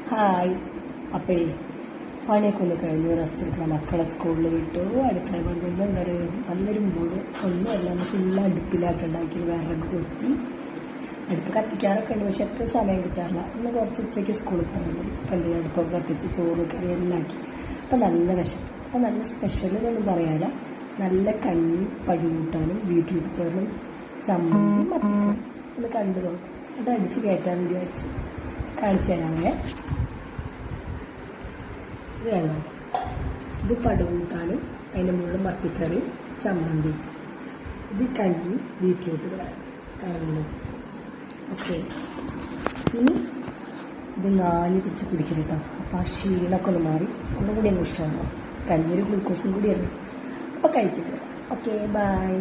Hi. അപ്പോഴേ പണിയൊക്കെ ഒന്ന് കഴിഞ്ഞു, റെസ്റ്റ് എടുക്കണം. മക്കളെ സ്കൂളിൽ വിട്ടു, അടുക്കള കൊണ്ടുവന്ന് നല്ലൊരു മൂട് ഒന്നുമല്ല, ഒന്ന് ഫുള്ള് അടുപ്പിലാക്കി ഉണ്ടാക്കി വിറക് കൊത്തി അടുപ്പ് കത്തിക്കാറൊക്കെ ഉണ്ട്. പക്ഷെ എപ്പോൾ സമയം കിട്ടാറില്ല. ഒന്ന് കുറച്ച് ഉച്ചയ്ക്ക് സ്കൂളിൽ പോകുന്നത് അപ്പം എന്ത് ചെയ്യും, അടുപ്പൊക്കെ കത്തിച്ച് ചോറ് കറി എല്ലാം ആക്കി. അപ്പം നല്ല വിഷം. അപ്പം നല്ല സ്പെഷ്യലൊന്നും പറയാനില്ല. നല്ല കഞ്ഞി പടി കൂട്ടാനും ബീറ്റ്റൂട്ട് ചോറും ചമ്മന്തി മത്തിക്കറി ഒന്ന് കണ്ടു നോക്കും. അത് അടിച്ച് കയറ്റാമെന്ന് വിചാരിച്ചു. കാണിച്ചു തരാമേ. ഇത് വേണം. ഇത് പടുകൂട്ടാനും അതിൻ്റെ മുകളിൽ മത്തിക്കറി ചമ്മന്തി. ഇത് കഞ്ഞി ബീറ്റ്റൂട്ട് കാണുന്നു. ഓക്കെ, ഇനി ഇത് നാല് പിടിച്ച് കുടിക്കണം കേട്ടോ. അപ്പോൾ ആ ക്ഷീണമൊക്കെ ഒന്ന് മാറി ഒന്നും കൂടി അങ്ങ് ഉഷാറാണ്. കഞ്ഞിയൊരു ഗ്ലൂക്കോസും കൂടിയല്ലേ. അപ്പോൾ കഴിച്ചിട്ട് ഓക്കെ, ബൈ.